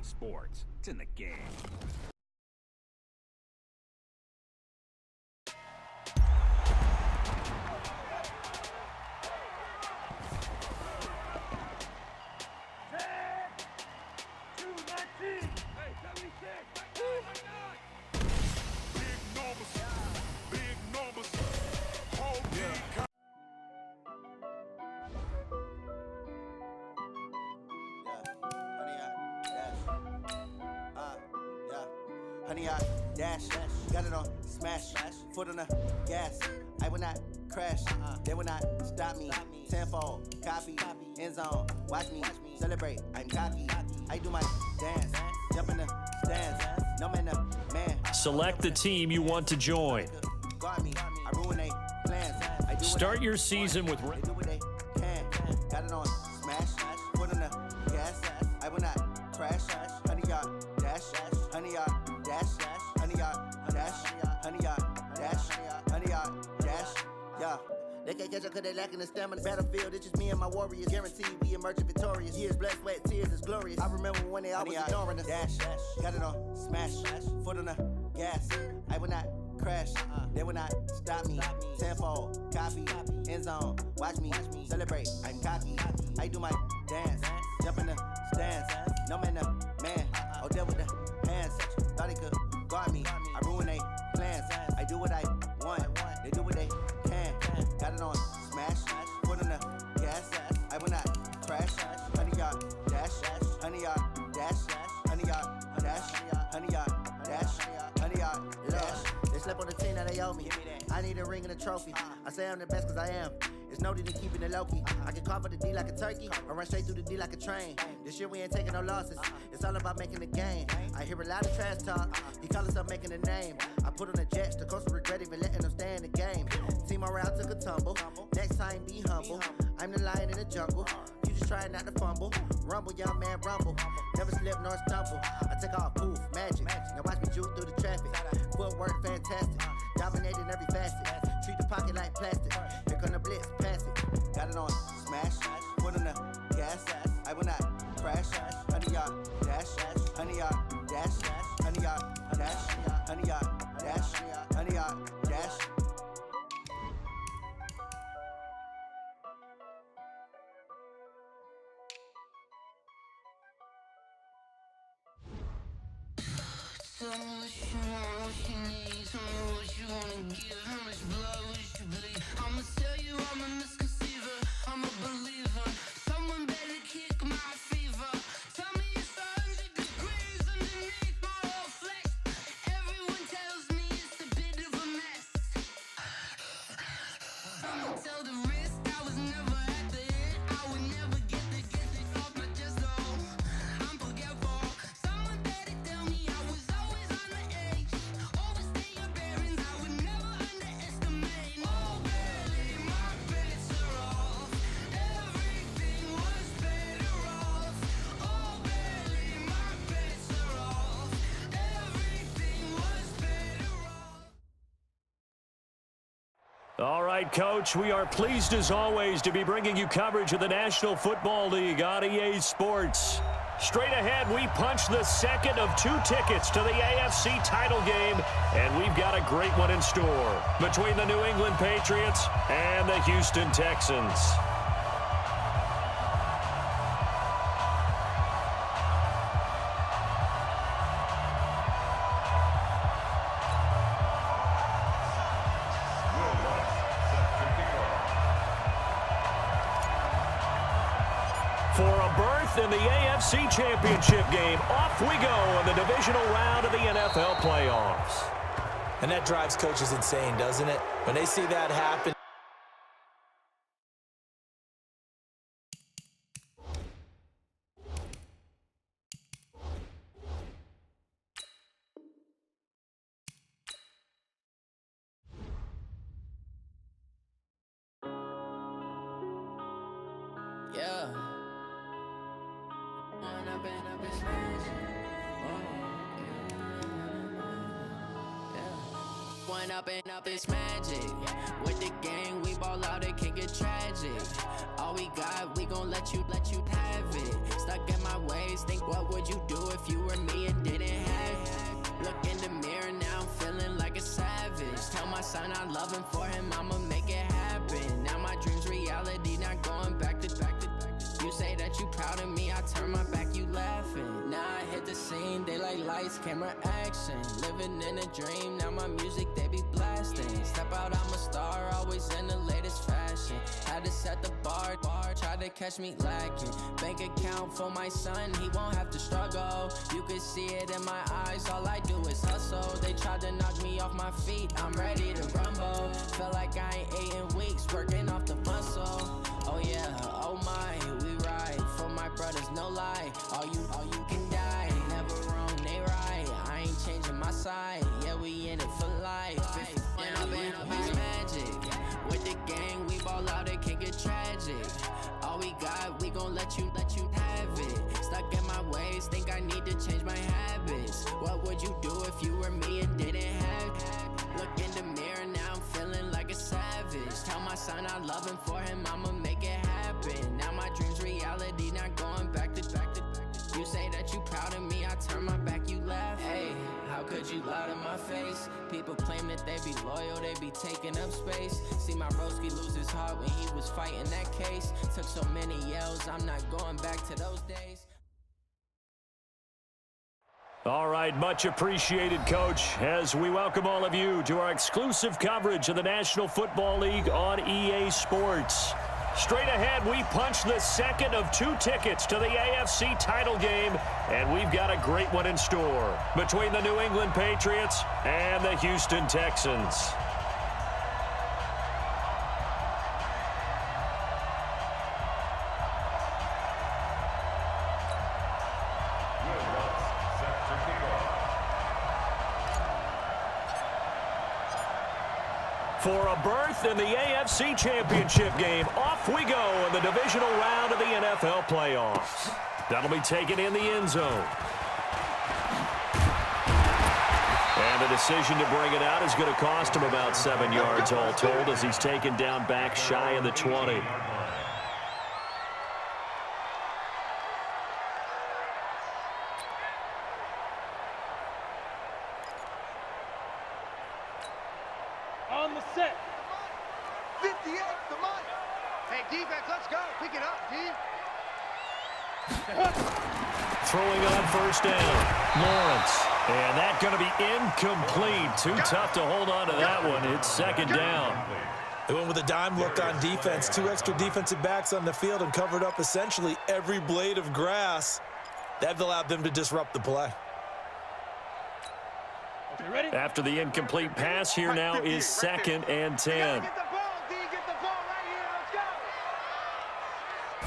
Sports. It's in the game. Honey, I dash, got it on smash, foot on the gas. I will not crash, they will not stop me. Tenfold, copy, end zone, watch me celebrate. I'm cocky, I do my dance, jump in the stands. No man, man. Select the team you want to join. Guard me, I ruin they plans. I do Start your season with. They do what they can. Got it on smash, foot on the gas. I will not crash. Honey, yard dash, honey, yard dash, honey, yard dash, honey, yard dash, honey, yard dash. Yeah. They can't catch up cause they lacking the stamina. Battlefield, it's just me and my warriors. Guaranteed we emerging victorious. Years, blood, sweat, tears is glorious. I remember when they always ignoring us. Dash, got it on smash, foot on the gas. I will not crash, they will not stop me. Tenfold, copy, end zone, watch me celebrate. I'm cocky, I do my dance, jump in the stands. No man, man, oh there with the hands. Thought he could guard me, I ruin they plans. I do what I want, they do what they can. Got it on smash, foot on the gas. I will not crash, honey yard dash, honey yard dash, honey yard dash, honey yard dash, honey yard dash. They slept on the team that they owe me. I need a ring and a trophy. I say I'm the best cause I am. It's no need in keeping it low-key. I can call for the D like a turkey, or run straight through the D like a train. This year we ain't taking no losses. It's all about making the game. I hear a lot of trash talk. He call himself making a name. I put on the Jets. The coach will regret even letting them stay in the game. Team around took a tumble. Next time be humble. I'm the lion in the jungle. You just trying not to fumble. Rumble, young man, rumble. Never slip nor stumble. I take off, poof, magic. Now watch me juke through the traffic. Footwork fantastic. Dominating every facet. Treat the pocket like plastic. Here come the blitz, pass it. Got it on smash, foot on the gas. I will not crash. Honey yard dash, honey yard dash, honey yard dash, honey yard dash, honey yard dash. Tell me what you want, what you need. Tell me what you wanna give. How much blood would you bleed? I'ma tell you I'm a misconceiver. I'm a believer. Someone better kick my fever. Tell me it's 100 degrees underneath my whole flesh. Everyone tells me it's a bit of a mess. I'ma tell the risk I was never at the end. I would never get it off my chest though. I'm forgetful. Someone better tell me I was always on the edge. Overstay your bearings, I would never underestimate. Oh, barely, my bets are off. Everything was better off. Oh, barely, my bets are off. Everything was better off. All right, Coach, we are pleased as always to be bringing you coverage of the National Football League on EA Sports. Straight ahead, we punch the second of 2 tickets to the AFC title game, and we've got a great one in store between the New England Patriots and the Houston Texans. For a berth in the AFC Championship game, off we go in the divisional round of the NFL playoffs. And that drives coaches insane, doesn't it? When they see that happen. Yeah. up and up, it's magic. With the gang, we ball out, it can get tragic. All we got, we gon' let you have it. Stuck in my ways, think what would you do if you were me and didn't have it? Look in the mirror, now I'm feeling like a savage. Tell my son I love him, for him I'ma make it happen. Now my dream's reality, not going back to. You say that you proud of me, I turn my back, you laughing. Now I hit the scene, they like lights, camera, action. Living in a dream, now my music, they be blasting. Step out, I'm a star, always in the latest fashion. Had to set the bar, try to catch me lacking. Bank account for my son, he won't have to struggle. You can see it in my eyes, all I do is hustle. They tried to knock me off my feet, I'm ready to rumble. Felt like I ain't ate in weeks, working off the muscle. Oh yeah, oh my, we ride for my brothers, no lie. All you can die, never wrong, they right. I ain't changing my side, yeah, we in it for life. When up and up, it's magic. With the gang, we ball out, it can get tragic. All we got, we gon' let you have it. Stuck in my ways, think I need to change my habits. What would you do if you were me and didn't have it? Look in the mirror, now I'm feeling like a savage. Tell my son I love him, for him I'ma make it happen. Now my dream's reality, not going back to. You say that you proud of me, I turn my back, you laugh. Hey, how could you lie to my face? People claim that they be loyal, they be taking up space. See my broski lose his heart when he was fighting that case. Took so many yells, I'm not going back to those days. All right, much appreciated, Coach, as we welcome all of you to our exclusive coverage of the National Football League on EA Sports. Straight ahead, we punch the second of 2 tickets to the AFC title game, and we've got a great one in store between the New England Patriots and the Houston Texans. For a berth in the AFC Championship game, off we go in the divisional round of the NFL playoffs. That'll be taken in the end zone. And the decision to bring it out is going to cost him about 7 yards all told, as he's taken down back shy of the 20. On the set. 58, the money. Hey, defense, let's go. Pick it up, D. Throwing on first down, Lawrence. And that's going to be incomplete. Too tough to hold on to that one. It's second down. They went with a dime look on defense. 2 extra defensive backs on the field and covered up essentially every blade of grass. That allowed them to disrupt the play. After the incomplete pass, here now is second and 10. Get the ball, D. Get the ball right here.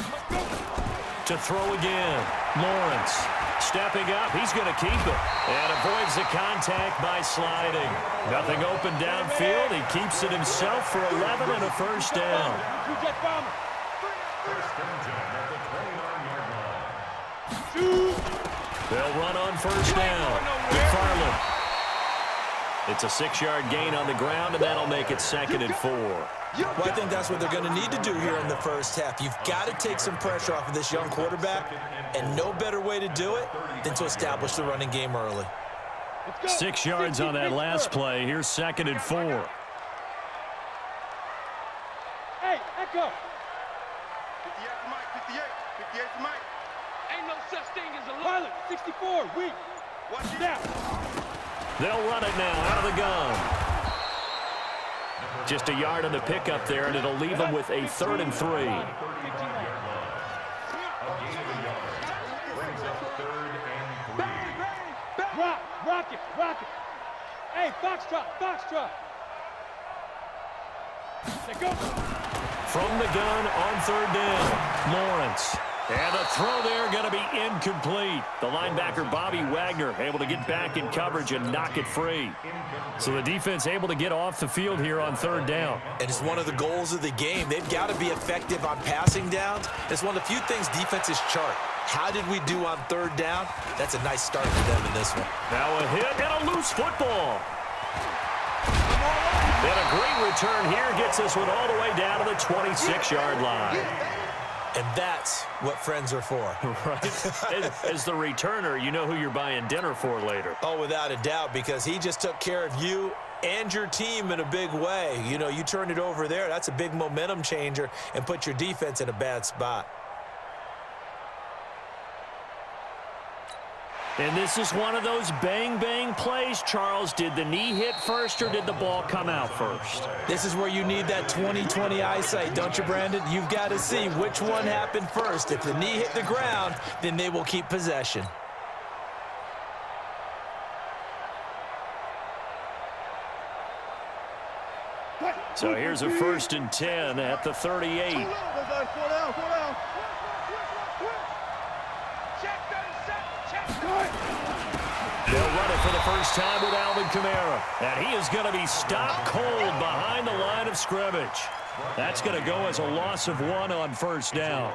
Let's go. To throw again, Lawrence. Stepping up, he's going to keep it. And avoids the contact by sliding. Nothing open downfield. He keeps it himself for 11 and a first down. They'll run on first down. McFarland. It's a 6-yard gain on the ground, and that'll make it second and 4. Well, I think that's what they're going to need to do here in the first half. You've got to take some pressure off of this young quarterback, and no better way to do it than to establish the running game early. 6 yards on that last play. Here's second and 4. Hey, echo. 58 for Mike, 58. 58 for Mike. Ain't no such thing as a pilot. 64, weak. Watch it Now. They'll run it now out of the gun. Just a yard on the pickup there, and it'll leave them with a 3rd and 3. Rock it. Hey, Foxtrot. They go. From the gun on 3rd down, Lawrence. And the throw there going to be incomplete. The linebacker, Bobby Wagner, able to get back in coverage and knock it free. So the defense able to get off the field here on 3rd down. And it's one of the goals of the game. They've got to be effective on passing downs. It's one of the few things defenses chart. How did we do on 3rd down? That's a nice start for them in this one. Now a hit and a loose football. And a great return here gets this one all the way down to the 26-yard line. And that's what friends are for. Right. As the returner, you know who you're buying dinner for later. Oh, without a doubt, because he just took care of you and your team in a big way. You know, you turned it over there. That's a big momentum changer and put your defense in a bad spot. And this is one of those bang-bang plays, Charles. Did the knee hit first or did the ball come out first? This is where you need that 20/20 eyesight, don't you, Brandon? You've got to see which one happened first. If the knee hit the ground, then they will keep possession. So here's a 1st and 10 at the 38. They'll run it for the first time with Alvin Kamara. And he is going to be stopped cold behind the line of scrimmage. That's going to go as a loss of 1 on 1st down.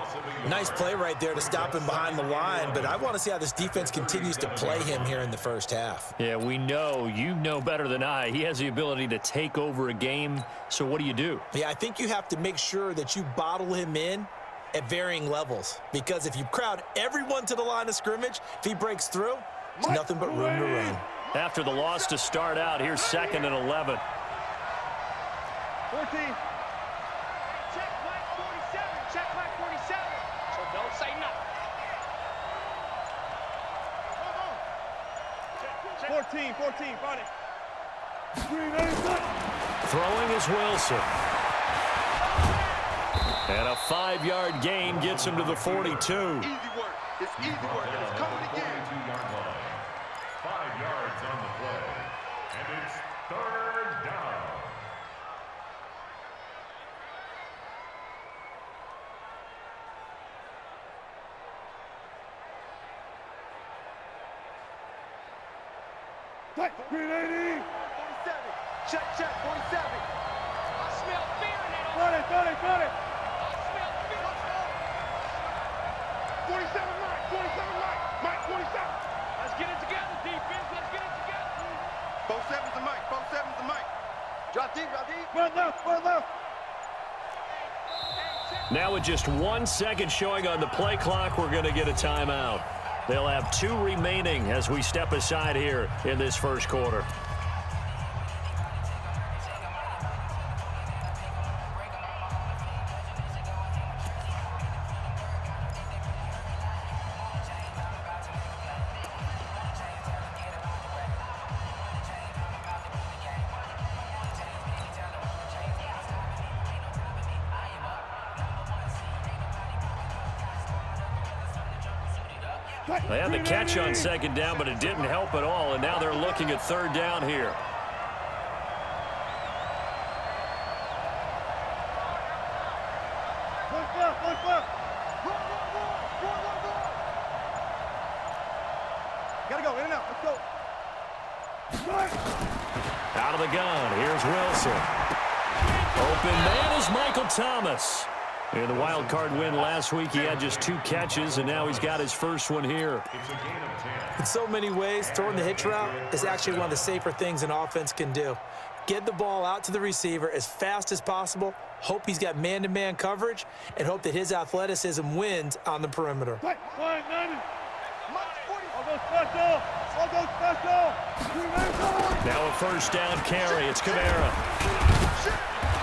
Nice play right there to stop him behind the line, but I want to see how this defense continues to play him here in the first half. Yeah, we know. You know better than I. He has the ability to take over a game, so what do? Yeah, I think you have to make sure that you bottle him in at varying levels, because if you crowd everyone to the line of scrimmage, if he breaks through, it's nothing but room to run. After the loss to start out, here's 2nd and 11. 14. Check flag 47. Check flag 47. So don't say nothing. 14, find it. Throwing is Wilson. And a 5-yard gain gets him to the 42. Easy work. It's easy work. It's coming again. 5 yards on the play. And it's 3rd down. Green 80. 47. Check, 47. I smell fear in it. Got it. I smell fear. 47 right. Mike, 47. Let's get it together, defense. Let's get it together. 47's the Mike. Drop deep. Run left. Now with just 1 second showing on the play clock, we're going to get a timeout. They'll have 2 remaining as we step aside here in this first quarter. They had the catch on 2nd down, but it didn't help at all, and now they're looking at 3rd down here. Look left. Gotta go, in and out, let's go. Out of the gun, here's Wilson. Open man is Michael Thomas. In the wild card win last week, he had just 2 catches, and now he's got his first one here. In so many ways, throwing the hitch route is actually one of the safer things an offense can do. Get the ball out to the receiver as fast as possible, hope he's got man-to-man coverage, and hope that his athleticism wins on the perimeter. I'll go special. Now a 1st down carry. It's Kamara.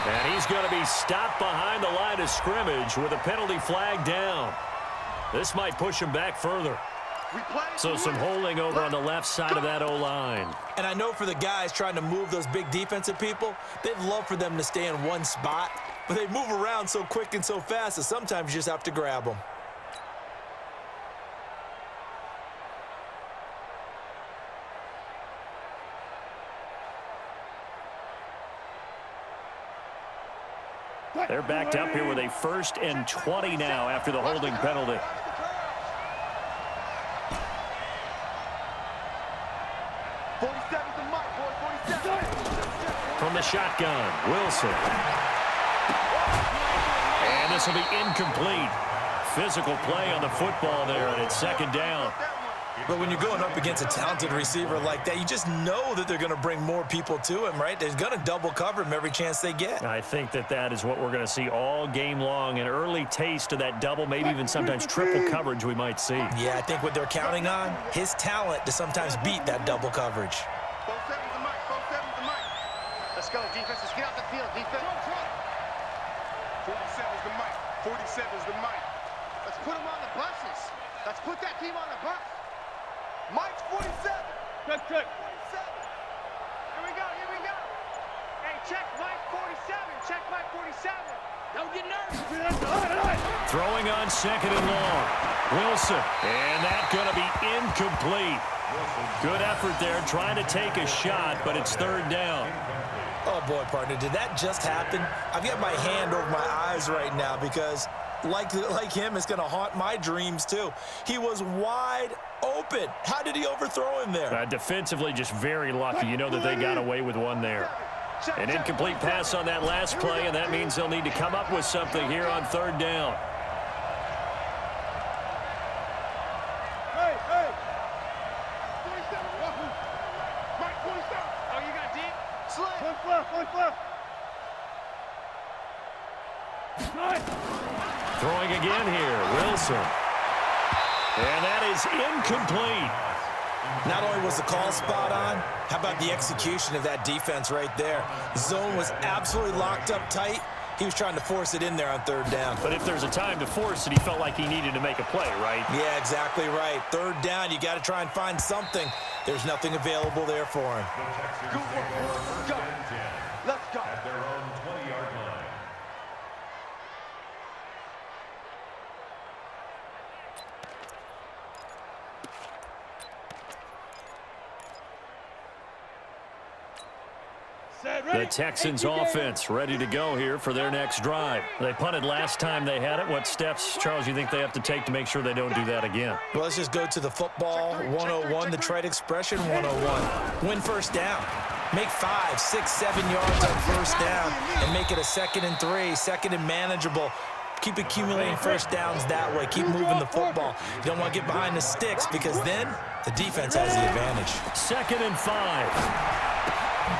And he's going to be stopped behind the line of scrimmage with a penalty flag down. This might push him back further. So some holding over on the left side of that O-line. And I know for the guys trying to move those big defensive people, they'd love for them to stay in one spot, but they move around so quick and so fast that sometimes you just have to grab them. They're backed up here with a 1st and 20 now after the holding penalty. From the shotgun, Wilson. And this will be incomplete. Physical play on the football there, and it's 2nd down. But when you're going up against a talented receiver like that, you just know that they're going to bring more people to him, right? They're going to double cover him every chance they get. I think that is what we're going to see all game long, an early taste of that double, maybe even sometimes triple coverage we might see. Yeah, I think what they're counting on, his talent to sometimes beat that double coverage. 4-7's the mic, 4-7's the mic. Let's go, defense. Let's get out the field, defense. 47's the mic, 47's the mic. Let's put them on the buses. Let's put that team on the bus. Mike's 47. Good. 47. Here we go. Hey, check Mike 47. Check Mike 47. Don't get nervous. Throwing on second and long. Wilson, and that's going to be incomplete. Good effort there, trying to take a shot, but it's third down. Oh, boy, partner, did that just happen? I've got my hand over my eyes right now because, like him, it's going to haunt my dreams, too. He was wide open. How did he overthrow him there? Defensively, just very lucky. You know that they got away with one there. An incomplete pass on that last play, and that means they'll need to come up with something here on third down. Hey. 47. Mike 47. Oh, you got deep? Sling. One flip. Throwing again here, Wilson. And that is incomplete. Not only was the call spot on, how about the execution of that defense right there? Zone was absolutely locked up tight. He was trying to force it in there on third down. But if there's a time to force it, he felt like he needed to make a play, right? Yeah, exactly right. Third down, you got to try and find something. There's nothing available there for him. Good work. Go. Let's go. At their own 20-yard line. The Texans offense ready to go here for their next drive. They punted last time they had it. What steps, Charles, you think they have to take to make sure they don't do that again? Well, let's just go to the football 101, the trade expression 101. Win first down. Make 5, 6, 7 yards on first down and make it a 2nd and 3, 2nd and manageable. Keep accumulating first downs that way. Keep moving the football. You don't want to get behind the sticks because then the defense has the advantage. 2nd and 5.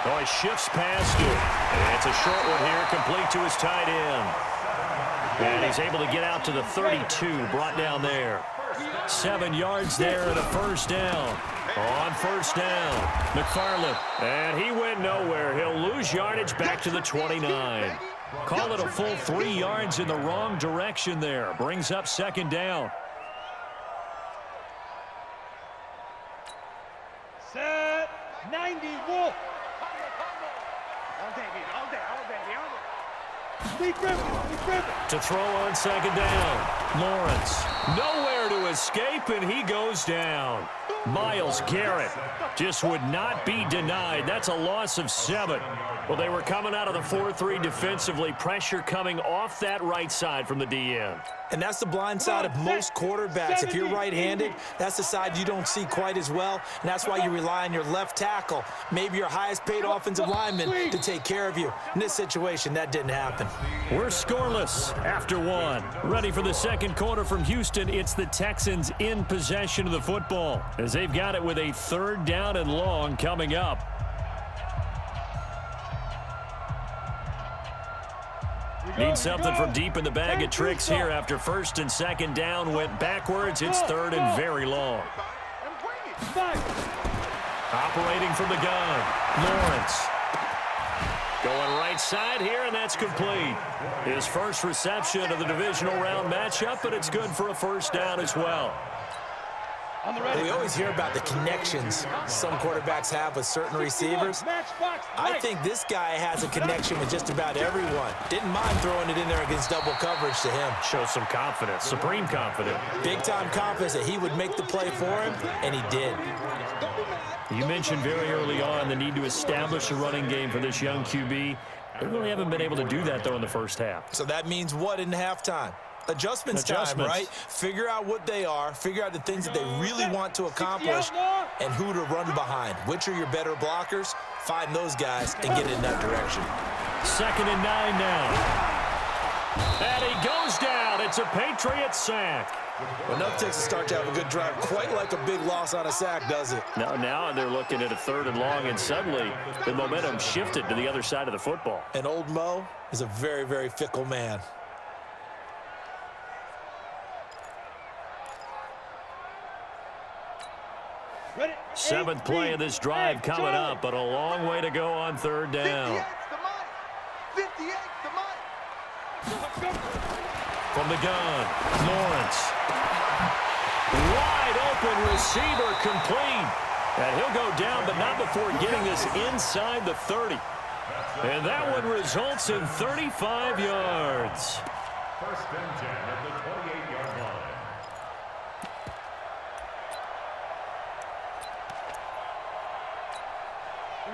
Oh, he shifts past it. And it's a short one here, complete to his tight end. And he's able to get out to the 32, brought down there. 7 yards there and a first down. On first down, McFarland. And he went nowhere. He'll lose yardage back to the 29. Call it a full 3 yards in the wrong direction there. Brings up 2nd down. Set. 90 Wolf. To throw on 2nd down. Lawrence. Nowhere to escape, and he goes down. Myles Garrett just would not be denied. That's a loss of 7. Well, they were coming out of the 4-3 defensively. Pressure coming off that right side from the DN. And that's the blind side of most quarterbacks. If you're right-handed, that's the side you don't see quite as well, and that's why you rely on your left tackle, maybe your highest-paid offensive lineman, to take care of you. In this situation, that didn't happen. We're scoreless after 1. Ready for the second quarter from Houston. It's the Texans in possession of the football as they've got it with a 3rd down and long coming up. Need something from deep in the bag of tricks here after 1st and 2nd down. Went backwards. It's 3rd and very long. Operating from the gun. Lawrence. Going right side here, and that's complete. His first reception of the divisional round matchup, but it's good for a first down as well. We always hear about the connections some quarterbacks have with certain receivers. I think this guy has a connection with just about everyone. Didn't mind throwing it in there against double coverage to him. Shows some confidence, supreme confidence. Big-time confidence that he would make the play for him, and he did. You mentioned very early on the need to establish a running game for this young QB. They really haven't been able to do that, though, in the first half. So that means what in halftime? Adjustments time, right? Figure out what they are, figure out the things that they really want to accomplish, and who to run behind. Which are your better blockers? Find those guys and get in that direction. 2nd and 9 now. And he goes down. It's a Patriot sack. Enough takes to start to have a good drive. Quite like a big loss on a sack, does it? Now they're looking at a 3rd and long, and suddenly the momentum shifted to the other side of the football. And old Mo is a very, very fickle man. Ready? 7th play of this drive coming up, but a long way to go on 3rd down. 58's the money. 58's the money. From the gun, Lawrence. Wide open receiver, complete. And he'll go down, but not before getting this inside the 30. And that one results in 35 yards. 1st and 10 at the 28-yard line.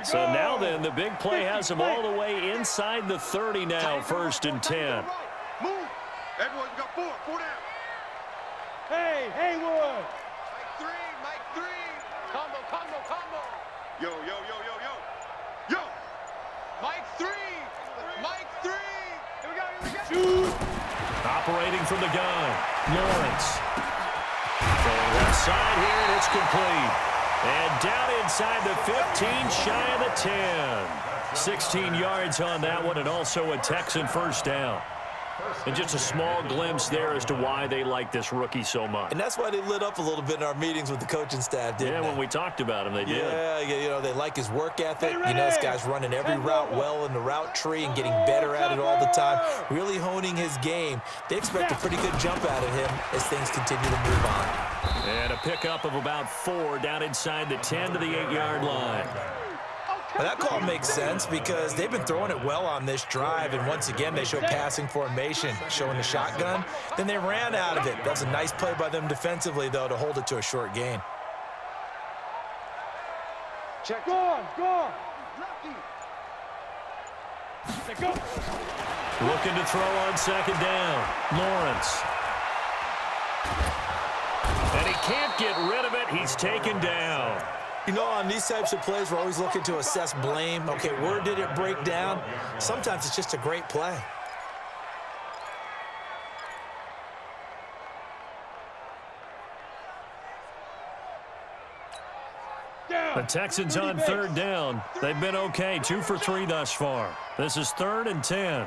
So now then, the big play has him all the way inside the 30 now, 1st and 10. Move. Everyone got 4 down. Hey, Haywood. Mike 3. Combo. Yo. Yo. Mike 3. Here we go. Shoot. Operating from the gun, Lawrence. Going left side here, and it's complete. And down inside the 15, shy of the 10. 16 yards on that one, and also a Texan 1st down. And just a small glimpse there as to why they like this rookie so much. And that's why they lit up a little bit in our meetings with the coaching staff, didn't they? When we talked about him, they did. Yeah, you know, they like his work ethic. You know, this guy's running every route well in the route tree and getting better at it all the time, really honing his game. They expect a pretty good jump out of him as things continue to move on. And a pickup of about 4 down inside the 10 to the 8-yard line. Well, that call makes sense because they've been throwing it well on this drive, and once again they show passing formation, showing the shotgun. Then they ran out of it. That was a nice play by them defensively, though, to hold it to a short gain. Check. Go on. Go. Looking to throw on 2nd down. Lawrence. And he can't get rid of it. He's taken down. You know, on these types of plays, we're always looking to assess blame. Okay, where did it break down? Sometimes it's just a great play. The Texans on 3rd down. They've been okay, 2 for 3 thus far. This is 3rd and 10.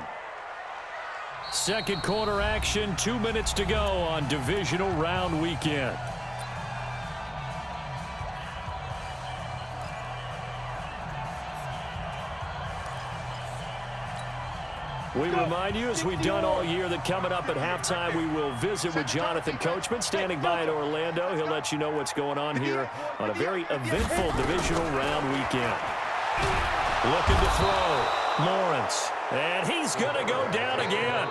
2nd quarter action, 2 minutes to go on divisional round weekend. We remind you, as we've done all year, that coming up at halftime, we will visit with Jonathan Coachman, standing by in Orlando. He'll let you know what's going on here on a very eventful divisional round weekend. Looking to throw, Lawrence, and he's going to go down again.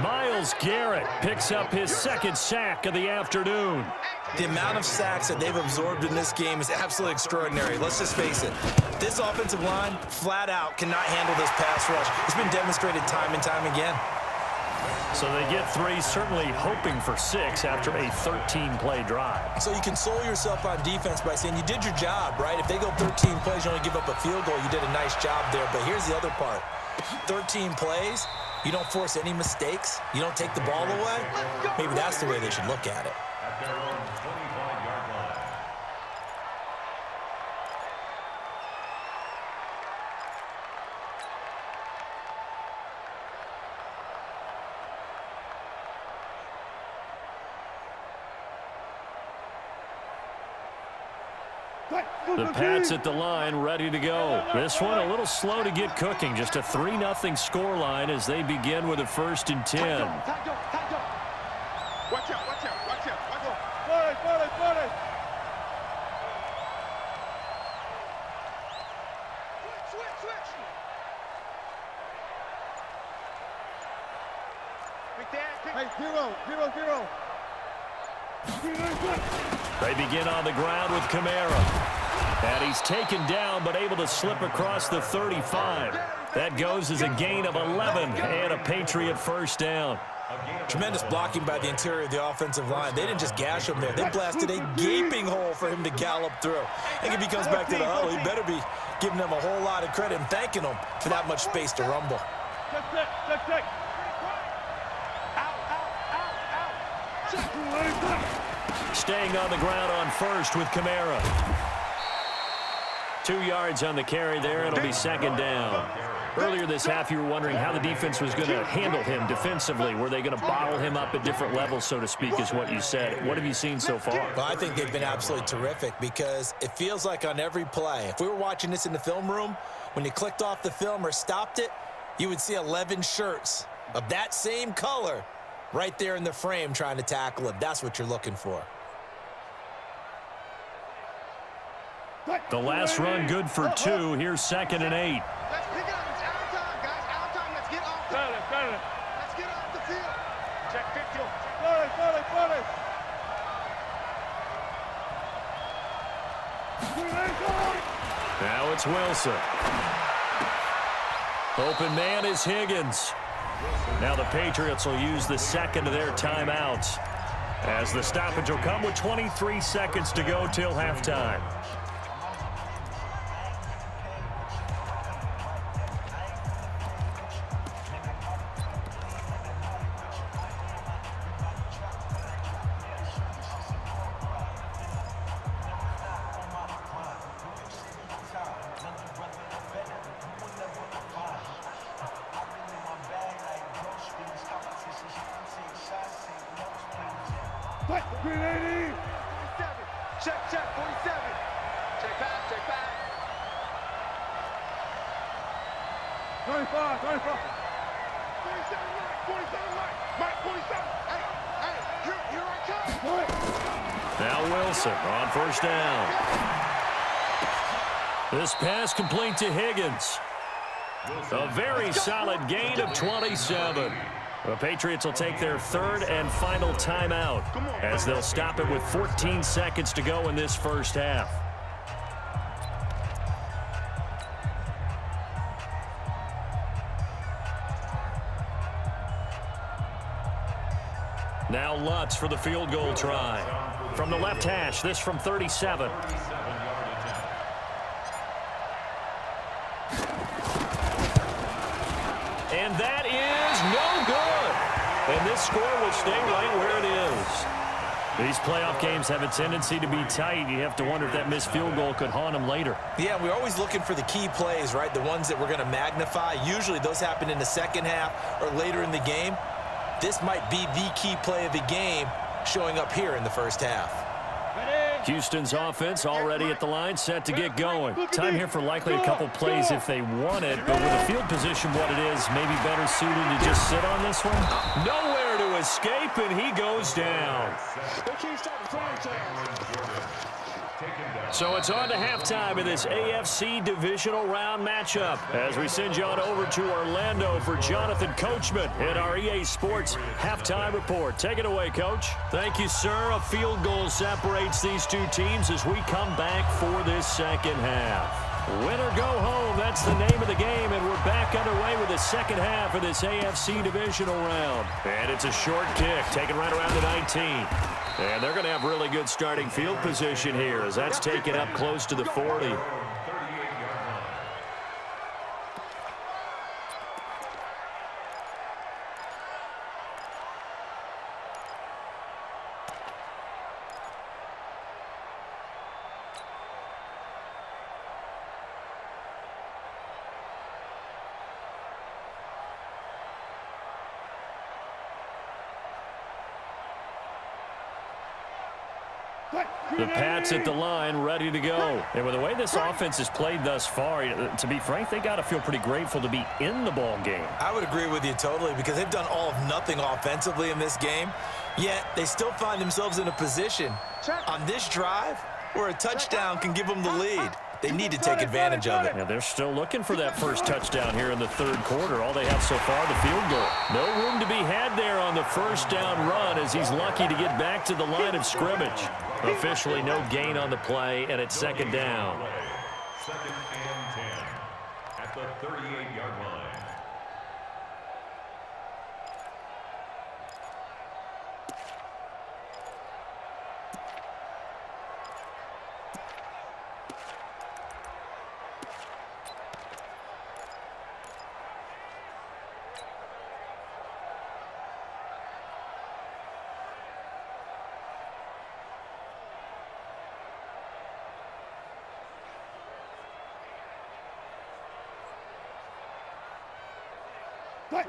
Myles Garrett picks up his 2nd sack of the afternoon. The amount of sacks that they've absorbed in this game is absolutely extraordinary. Let's just face it. This offensive line, flat out, cannot handle this pass rush. It's been demonstrated time and time again. So they get 3, certainly hoping for 6 after a 13-play drive. So you console yourself on defense by saying you did your job, right? If they go 13 plays, you only give up a field goal, you did a nice job there. But here's the other part. 13 plays, you don't force any mistakes, you don't take the ball away. Maybe that's the way they should look at it. At their own 25-yard line. The Pats at the line, ready to go. This one a little slow to get cooking. Just a 3-0 scoreline as they begin with a 1st and 10. Watch out. Forward. Switch. Hey, zero. They begin on the ground with Kamara. And he's taken down, but able to slip across the 35. That goes as a gain of 11 and a Patriot 1st down. Tremendous blocking by the interior of the offensive line. They didn't just gash him there. They blasted a gaping hole for him to gallop through. I think if he comes back to the huddle, he better be giving them a whole lot of credit and thanking them for that much space to rumble. Check. Out. Staying on the ground on first with Kamara. 2 yards on the carry there. It'll be second down. Earlier this half, you were wondering how the defense was going to handle him defensively. Were they going to bottle him up at different levels, so to speak, is what you said. What have you seen so far? Well, I think they've been absolutely terrific because it feels like on every play, if we were watching this in the film room, when you clicked off the film or stopped it, you would see 11 shirts of that same color right there in the frame trying to tackle him. That's what you're looking for. The last run good for 2. Here's 2nd and 8. Let's pick it up. It's out of time, guys. Out of time. Let's get off the field. Let's get off the field. Check 50. Now it's Wilson. Open man is Higgins. Now the Patriots will use the second of their timeouts as the stoppage will come with 23 seconds to go till halftime. Check, 47. Check back. 25. 47 Mike, 47. Hey, here I come. Now Wilson on first down. This pass complete to Higgins. A very solid gain of 27. The Patriots will take their third and final timeout as they'll stop it with 14 seconds to go in this first half. Now Lutz for the field goal try. From the left hash, this from 37. And that is no good. And this score will stay right where it is. These playoff games have a tendency to be tight. You have to wonder if that missed field goal could haunt them later. Yeah, we're always looking for the key plays, right? The ones that we're going to magnify. Usually those happen in the second half or later in the game. This might be the key play of the game showing up here in the first half. Houston's offense already at the line, set to get going. Time here for likely a couple plays if they want it, but with the field position what it is, maybe better suited to just sit on this one. Nowhere to escape, and he goes down. So it's on to halftime in this AFC divisional round matchup as we send you on over to Orlando for Jonathan Coachman in our EA Sports halftime report. Take it away, Coach. Thank you, sir. A field goal separates these two teams as we come back for this second half. Win or go home, that's the name of the game, and we're back underway with the second half of this AFC divisional round. And it's a short kick, taken right around the 19. And they're going to have really good starting field position here as that's taken up close to the 40. The Pats at the line, ready to go. And with the way this offense has played thus far, to be frank, they got to feel pretty grateful to be in the ball game. I would agree with you totally because they've done all of nothing offensively in this game, yet they still find themselves in a position on this drive where a touchdown can give them the lead. They need to take advantage of it. Yeah, they're still looking for that first touchdown here in the third quarter. All they have so far, the field goal. No room to be had there on the first down run as he's lucky to get back to the line of scrimmage. Officially no gain on the play, and it's second down. Second and 10 at the 38-yard line.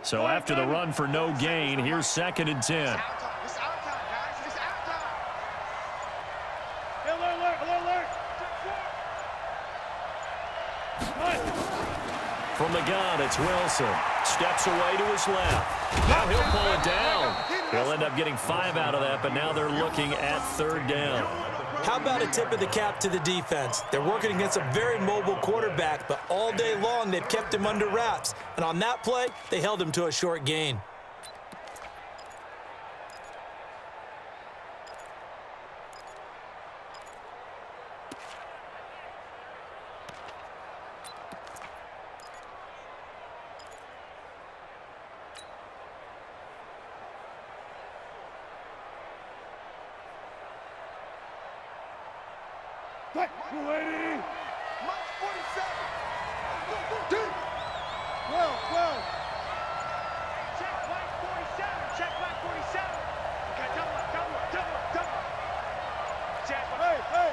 So after the run for no gain, here's 2nd and 10. This is our time, guys. This is our time. Alert. From the gun, it's Wilson. Steps away to his left. Now he'll pull it down. He'll end up getting 5 out of that, but now they're looking at 3rd down. How about a tip of the cap to the defense? They're working against a very mobile quarterback, but all day long they've kept him under wraps. And on that play, they held him to a short gain. Mike 47. Well. Check Mike 47. Check Mike 47. Okay, double up. Check. Hey.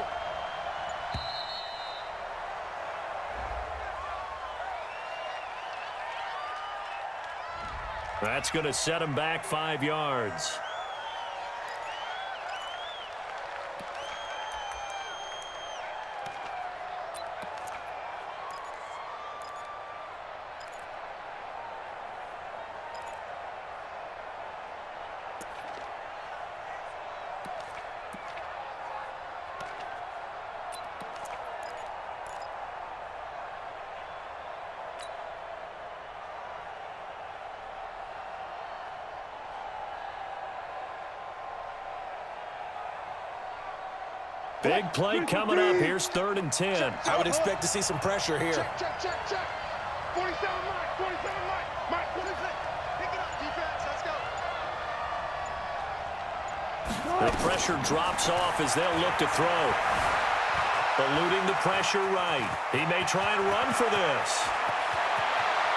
That's going to set him back 5 yards. Big play coming up. Here's 3rd and 10. I would expect to see some pressure here. Check. 47 Mike. Mike 46. Pick it up, defense. Let's go. The pressure drops off as they'll look to throw. Eluding the pressure right. He may try and run for this.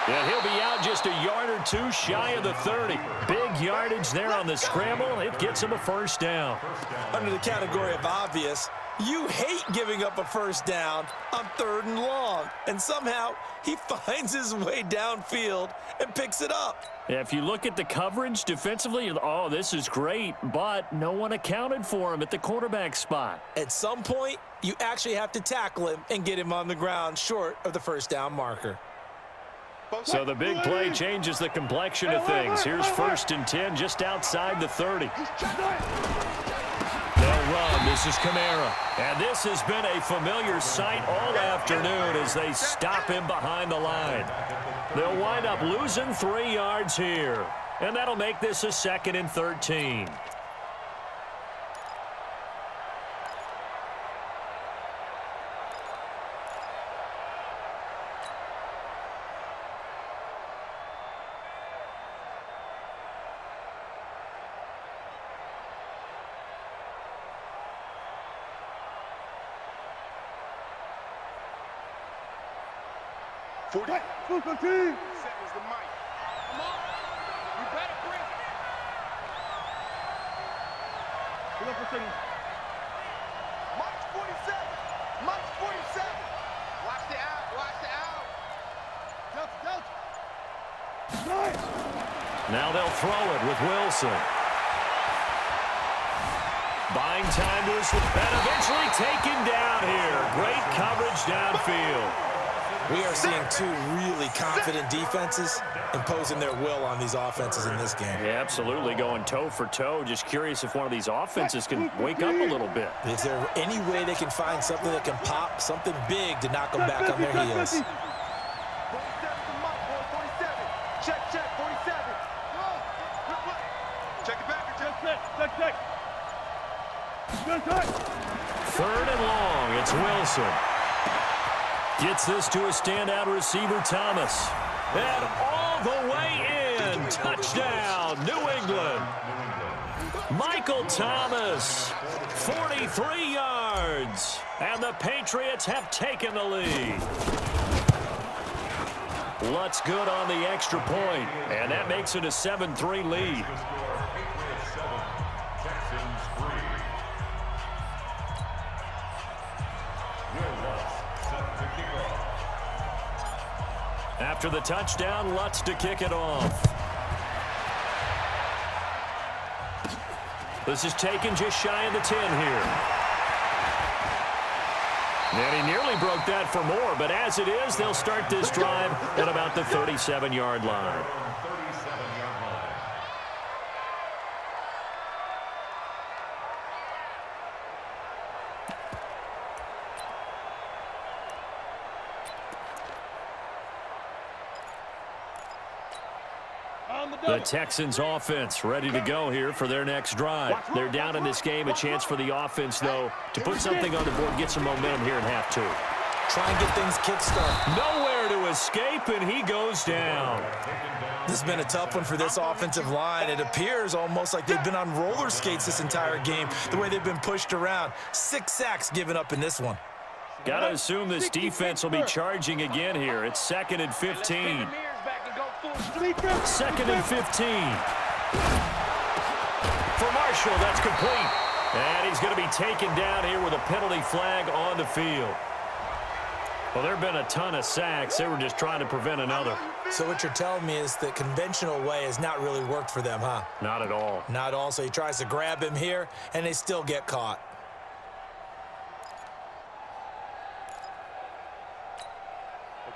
Yeah, he'll be out just a yard or 2 shy of the 30. Big yardage there on the scramble. It gets him a 1st down. Under the category of obvious, you hate giving up a 1st down on 3rd and long. And somehow he finds his way downfield and picks it up. Yeah, if you look at the coverage defensively, oh, this is great, but no one accounted for him at the quarterback spot. At some point, you actually have to tackle him and get him on the ground short of the 1st down marker. So the big play changes the complexion of things. Here's 1st and 10 just outside the 30. They'll run. This is Kamara. And this has been a familiar sight all afternoon as they stop him behind the line. They'll wind up losing 3 yards here. And that'll make this a 2nd and 13. Is the mic. Come on. You better bring it. Mike 47. Mike 47. Watch the out. Now they'll throw it with Wilson. Buying time to his and eventually taken down here. Great coverage downfield. We are seeing 2 really confident defenses imposing their will on these offenses in this game. Yeah, absolutely, going toe for toe. Just curious if one of these offenses can wake up a little bit. Is there any way they can find something that can pop, something big to knock them back on their heels? 47 to Mike, boy, 47. Check, 47. Check it back. Check. 3rd and long, it's Wilson. Gets this to a standout receiver, Thomas. And all the way in. Touchdown, New England. Michael Thomas, 43 yards. And the Patriots have taken the lead. Lutz good on the extra point, and that makes it a 7-3 lead. After the touchdown, Lutz to kick it off. This is taken just shy of the 10 here. And he nearly broke that for more, but as it is, they'll start this drive at about the 37-yard line. The Texans offense ready to go here for their next drive. They're down in this game. A chance for the offense, though, to put something on the board, get some momentum here in half two. Try and get things kick-started. Nowhere to escape, and he goes down. This has been a tough one for this offensive line. It appears almost like they've been on roller skates this entire game, the way they've been pushed around. 6 sacks given up in this one. Got to assume this defense will be charging again here. It's 2nd and 15. 2nd and 15. For Marshall, that's complete. And he's going to be taken down here with a penalty flag on the field. Well, there have been a ton of sacks. They were just trying to prevent another. So what you're telling me is the conventional way has not really worked for them, huh? Not at all. Not at all. So he tries to grab him here, and they still get caught.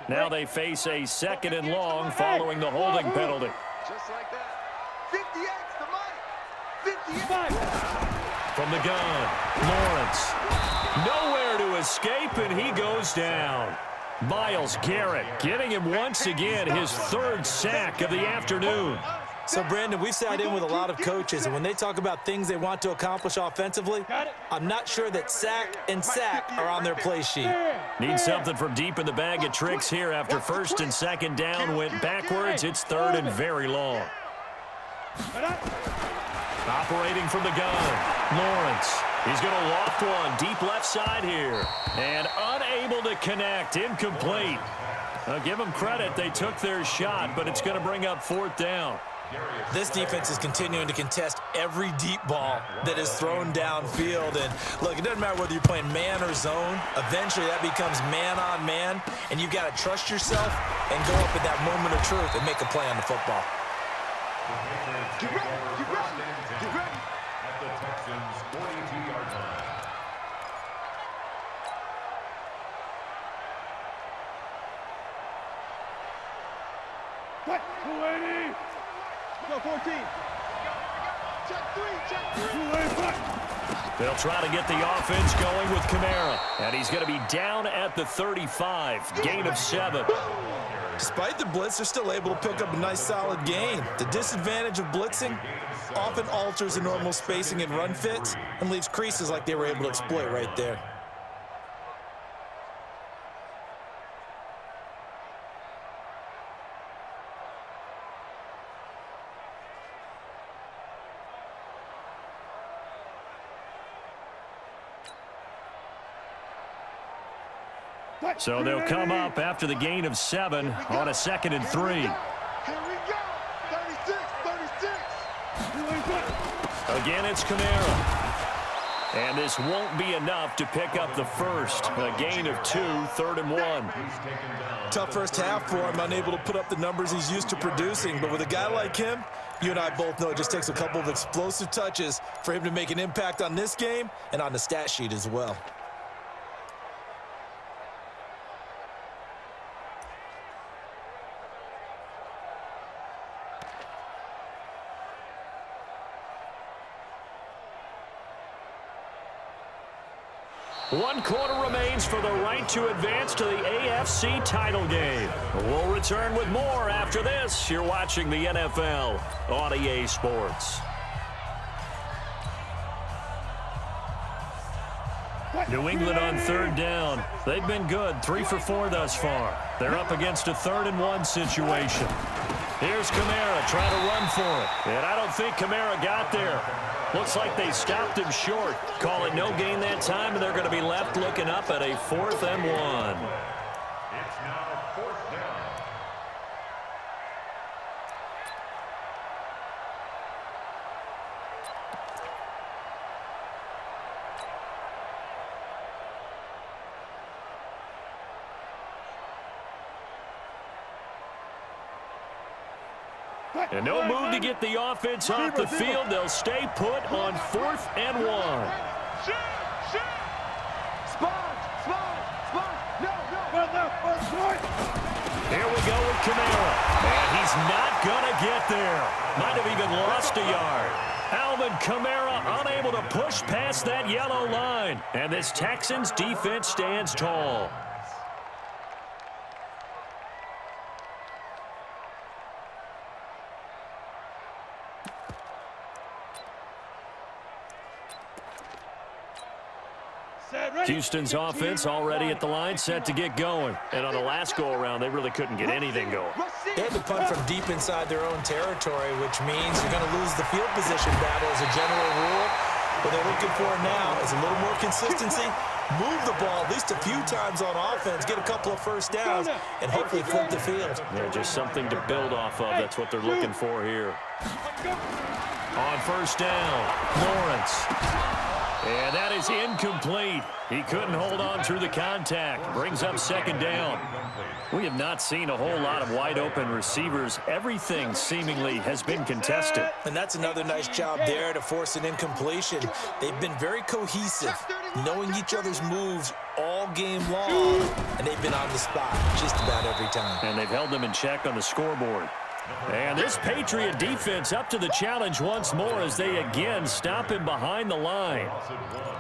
Now they face a 2nd and long following the holding penalty. Just like that. 58's the money. 58. From the gun, Lawrence. Nowhere to escape, and he goes down. Myles Garrett getting him once again, his 3rd sack of the afternoon. So, Brandon, we've sat in with a lot of coaches, and when they talk about things they want to accomplish offensively, I'm not sure that sack and sack are on their play sheet. Need something from deep in the bag of tricks here after 1st and 2nd down went backwards. It's 3rd and very long. Operating from the gun, Lawrence. He's going to loft one deep left side here. And unable to connect, incomplete. Now, give them credit, they took their shot, but it's going to bring up 4th down. This defense is continuing to contest every deep ball that is thrown downfield. And, look, it doesn't matter whether you're playing man or zone. Eventually, that becomes man-on-man, and you've got to trust yourself and go up at that moment of truth and make a play on the football. Get ready. Get ready. Get ready. At the Texans' 42-yard line. What? 280. Go 14. Check 3. Check 3. 280. They'll try to get the offense going with Kamara. And he's going to be down at the 35. Gain of 7. Despite the blitz, they're still able to pick up a nice, solid gain. The disadvantage of blitzing often alters the normal spacing and run fits and leaves creases like they were able to exploit right there. So they'll come up after the gain of 7 on a 2nd and 3. Here we go. 36. 36. Again, it's Kamara. And this won't be enough to pick up the first. A gain of 2, 3rd and 1. Tough first half for him, unable to put up the numbers he's used to producing. But with a guy like him, you and I both know it just takes a couple of explosive touches for him to make an impact on this game and on the stat sheet as well. One quarter remains for the right to advance to the AFC title game. We'll return with more after this. You're watching the NFL on EA Sports. New England on 3rd down. They've been good, 3 for 4 thus far. They're up against a 3rd and 1 situation. Here's Kamara trying to run for it. And I don't think Kamara got there. Looks like they stopped him short. Call it no gain that time, and they're going to be left looking up at a 4th and 1. It's now 4th down. And no move to get the offense off the field. They'll stay put on 4th and 1. Here we go with Kamara. And he's not going to get there. Might have even lost a yard. Alvin Kamara unable to push past that yellow line. And this Texans defense stands tall. Houston's offense already at the line, set to get going. And on the last go-around, they really couldn't get anything going. They had to punt from deep inside their own territory, which means you're going to lose the field position battle as a general rule. What they're looking for now is a little more consistency. Move the ball at least a few times on offense, get a couple of first downs, and hopefully flip the field. Yeah, just something to build off of. That's what they're looking for here. On first down, Lawrence. And that is incomplete. He couldn't hold on through the contact. Brings up 2nd down. We have not seen a whole lot of wide-open receivers. Everything seemingly has been contested. And that's another nice job there to force an incompletion. They've been very cohesive, knowing each other's moves all game long, and they've been on the spot just about every time. And they've held them in check on the scoreboard. And this Patriot defense up to the challenge once more as they again stop him behind the line.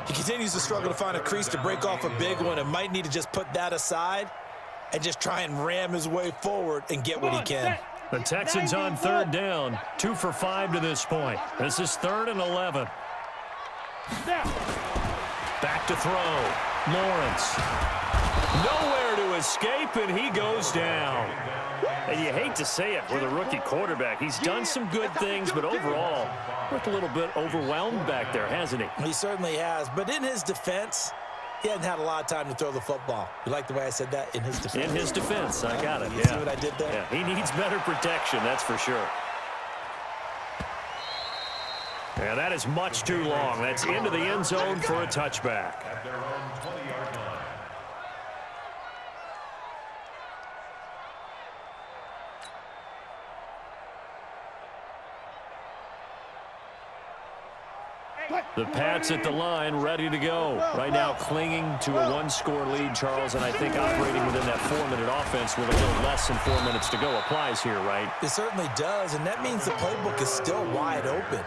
He continues to struggle to find a crease to break off a big one and might need to just put that aside and just try and ram his way forward and get what he can. The Texans on 3rd down, 2 for 5 to this point. This is 3rd and 11. Back to throw. Lawrence. Nowhere to escape, and he goes down. And you hate to say it with a rookie quarterback. He's done some good things, but overall, looked a little bit overwhelmed back there, hasn't he? He certainly has. But in his defense, he hasn't had a lot of time to throw the football. You like the way I said that? In his defense. In his defense. I got it. You see what I did there? Yeah, he needs better protection, that's for sure. Yeah, that is much too long. That's into the end zone for a touchback. At their own 20-yard line. The Pats at the line, ready to go. Right now clinging to a 1-score lead, Charles, and I think operating within that 4-minute offense with a little less than 4 minutes to go applies here, right? It certainly does, and that means the playbook is still wide open.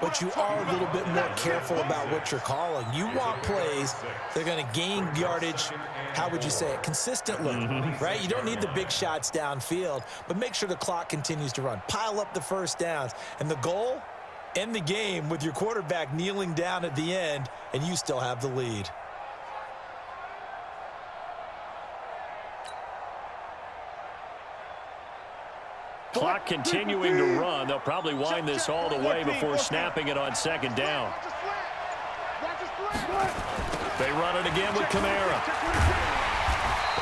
But you are a little bit more careful about what you're calling. You want plays that are going to gain yardage, how would you say it, consistently, right? You don't need the big shots downfield, but make sure the clock continues to run. Pile up the first downs, and the goal, end the game with your quarterback kneeling down at the end, and you still have the lead. Clock continuing to run. They'll probably wind this all the way before snapping it on 2nd down. They run it again with Kamara.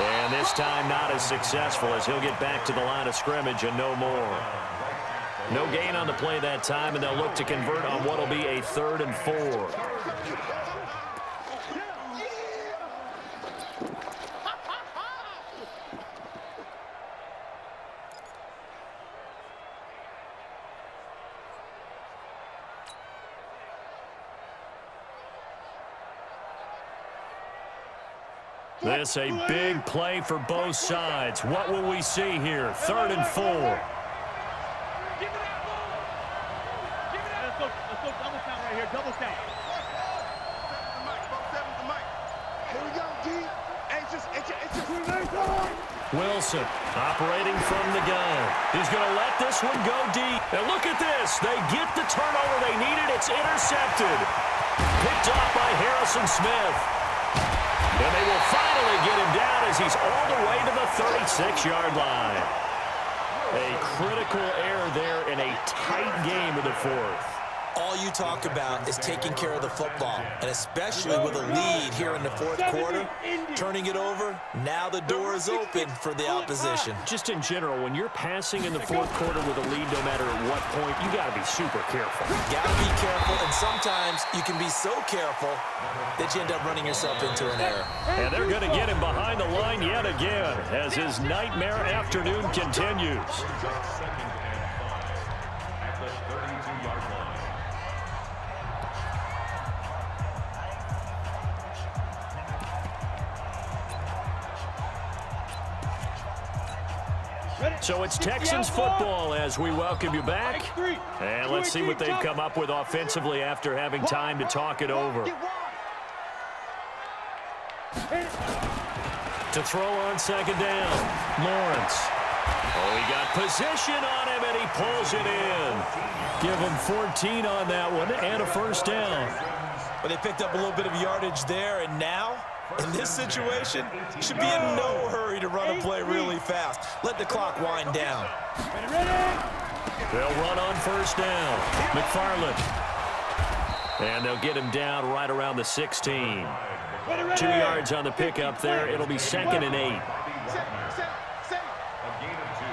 And this time not as successful as he'll get back to the line of scrimmage and no more. No gain on the play that time, and they'll look to convert on what will be a 3rd and 4. This a big play for both sides. What will we see here? 3rd and 4. Double count. Here we go, D. Wilson operating from the gun. He's going to let this one go deep. And look at this. They get the turnover they needed. It's intercepted. Picked off by Harrison Smith. And they will finally get him down as he's all the way to the 36-yard line. A critical error there in a tight game of the 4th. All you talk about is taking care of the football, and especially with a lead here in the 4th quarter, turning it over, now the door is open for the opposition. Just in general, when you're passing in the 4th quarter with a lead, no matter at what point, you got to be super careful. Got to be careful, and sometimes you can be so careful that you end up running yourself into an error. And they're going to get him behind the line yet again as his nightmare afternoon continues. So it's Texans football as we welcome you back. And let's see what they've come up with offensively after having time to talk it over. To throw on second down, Lawrence. Oh, he got position on him, and he pulls it in. Give him 14 on that one and a first down. But they picked up a little bit of yardage there, and now, in this situation, should be in no hurry to run a play really fast. Let the clock wind down. They'll run on first down. McFarland. And they'll get him down right around the 16. 2 yards on the pickup there. It'll be 2nd and 8. A gain of 2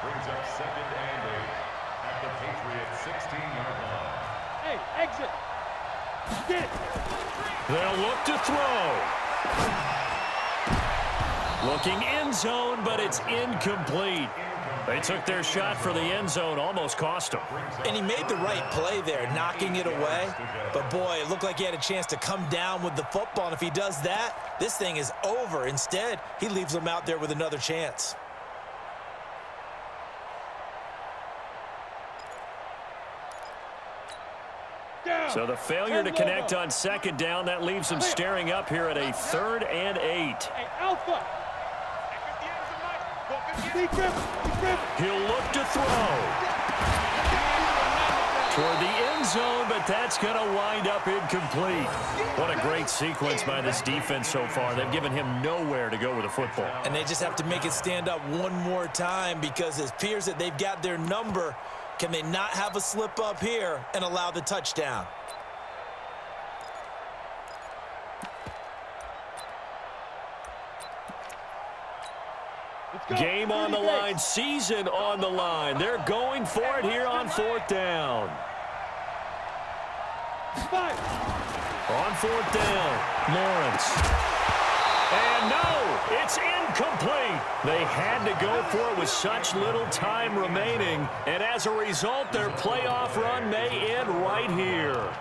brings up 2nd and 8 at the Patriots 16-yard line. Hey, exit. Get it. They'll look to throw. Looking end zone, but it's incomplete. They took their shot for the end zone, almost cost them. And he made the right play there, knocking it away. But, boy, it looked like he had a chance to come down with the football. And if he does that, this thing is over. Instead, he leaves him out there with another chance. So the failure to connect on second down, that leaves him staring up here at a 3rd and 8. Hey, Alpha. He'll look to throw. Toward the end zone, but that's going to wind up incomplete. What a great sequence by this defense so far. They've given him nowhere to go with the football. And they just have to make it stand up one more time because it appears that they've got their number. Can they not have a slip up here and allow the touchdown? Game on the line, season on the line. They're going for it here on 4th down. On 4th down, Lawrence. And no, it's incomplete. They had to go for it with such little time remaining. And as a result, their playoff run may end right here.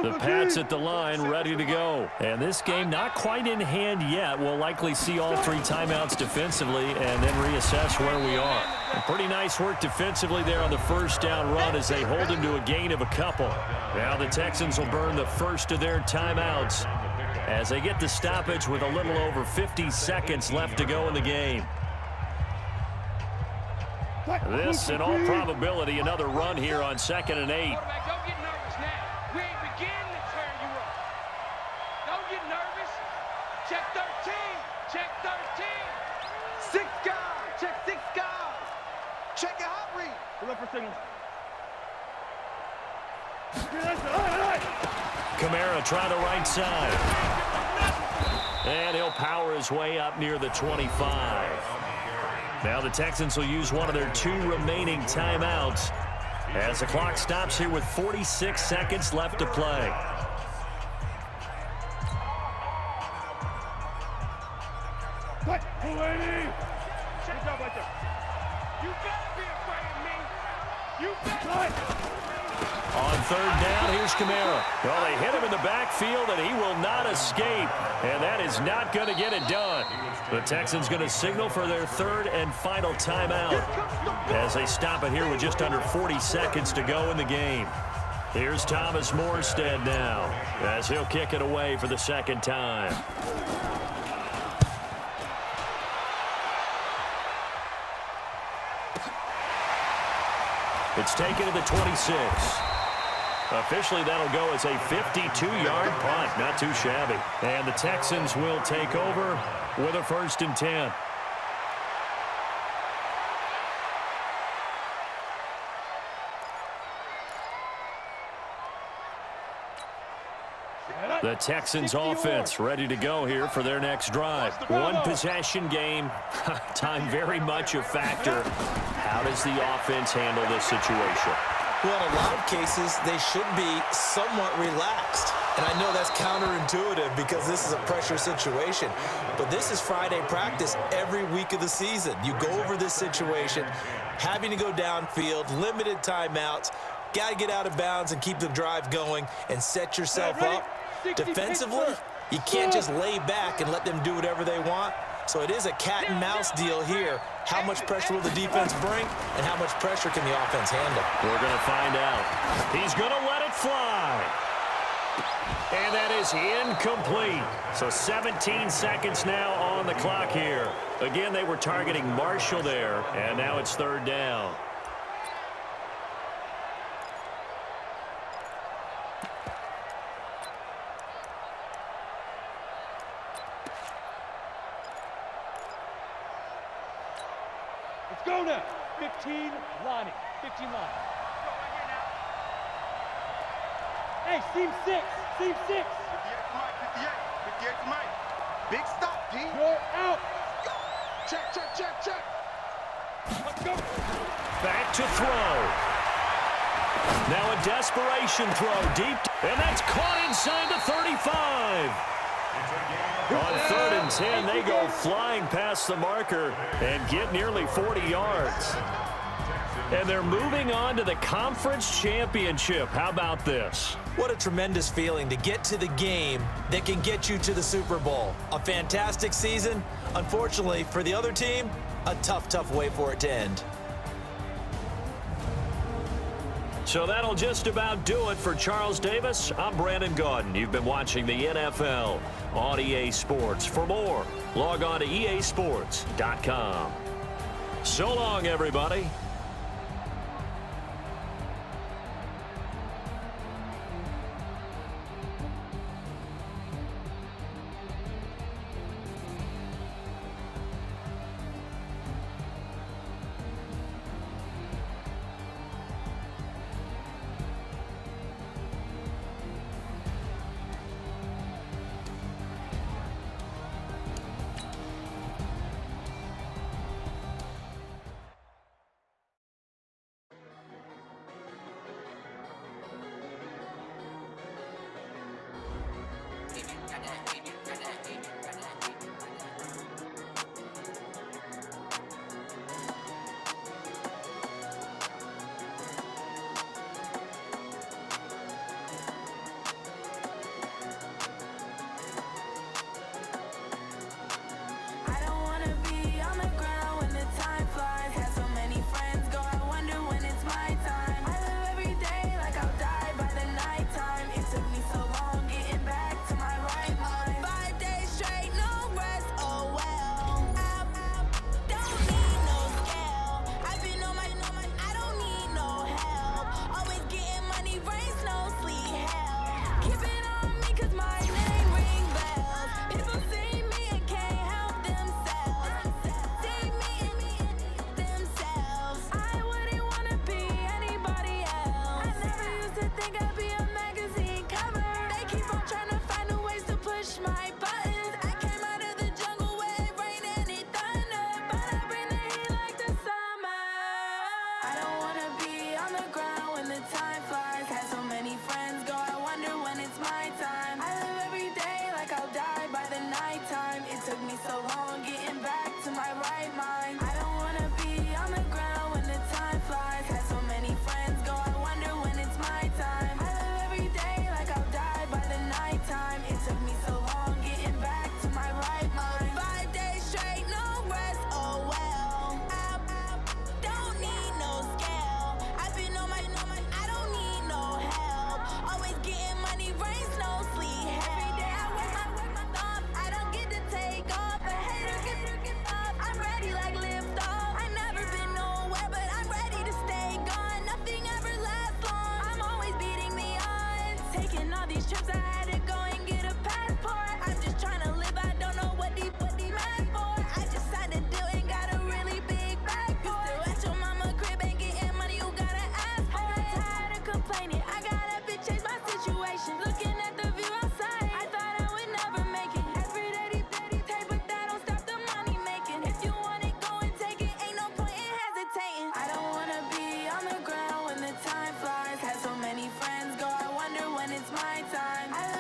The Pats at the line, ready to go. And this game not quite in hand yet. We'll likely see all 3 timeouts defensively and then reassess where we are. Pretty nice work defensively there on the first down run as they hold him to a gain of a couple. Now the Texans will burn the first of their timeouts as they get the stoppage with a little over 50 seconds left to go in the game. This, in all probability, another run here on 2nd and 8. We ain't beginning to tear you up. Don't get nervous. Check 13. Check 13. 6 guard. Check 6 guard. Check your hot read. Look for signals. Kamara trying the right side. And he'll power his way up near the 25. Now the Texans will use one of their 2 remaining timeouts as the clock stops here with 46 seconds left to play. On 3rd down, here's Kamara. Well, they hit him in the backfield, and he will not escape. And that is not going to get it done. The Texans going to signal for their 3rd and final timeout as they stop it here with just under 40 seconds to go in the game. Here's Thomas Morstead now as he'll kick it away for the 2nd time. It's taken to the 26. Officially, that'll go as a 52-yard punt. Not too shabby. And the Texans will take over with a 1st and 10. The Texans offense ready to go here for their next drive. 1 possession game. Time very much a factor. How does the offense handle this situation? Well, in a lot of cases, they should be somewhat relaxed. And I know that's counterintuitive because this is a pressure situation, but this is Friday practice every week of the season. You go over this situation, having to go downfield, limited timeouts, got to get out of bounds and keep the drive going and set yourself up. Defensively, you can't just lay back and let them do whatever they want. So it is a cat and mouse deal here. How much pressure will the defense bring, and how much pressure can the offense handle? We're going to find out. He's going to let it fly. And that is incomplete. So 17 seconds now on the clock here. Again, they were targeting Marshall there, and now it's third down. Let's go now. 15 lining. 15 lining. Hey, seam 6. Seam 6. 58 to Mike. 58 to Mike. Big stop, D. You're out. Check, check, check, check. Let's go. Back to throw. Now a desperation throw deep. And that's caught inside the 35. On 3rd and 10, they go flying past the marker and get nearly 40 yards. And they're moving on to the conference championship. How about this? What a tremendous feeling to get to the game that can get you to the Super Bowl. A fantastic season. Unfortunately, for the other team, a tough, tough way for it to end. So that'll just about do it for Charles Davis. I'm Brandon Gaudin. You've been watching the NFL on EA Sports. For more, log on to easports.com. So long, everybody. Time flies, had so many friends go, I wonder when it's my time.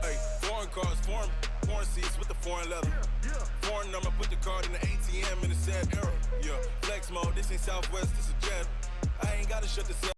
Hey, foreign cars, foreign seats with the foreign leather. Foreign number, put the card in the ATM in the sad era. Yeah, flex mode, this ain't Southwest, this is Jet. I ain't gotta shut the cell.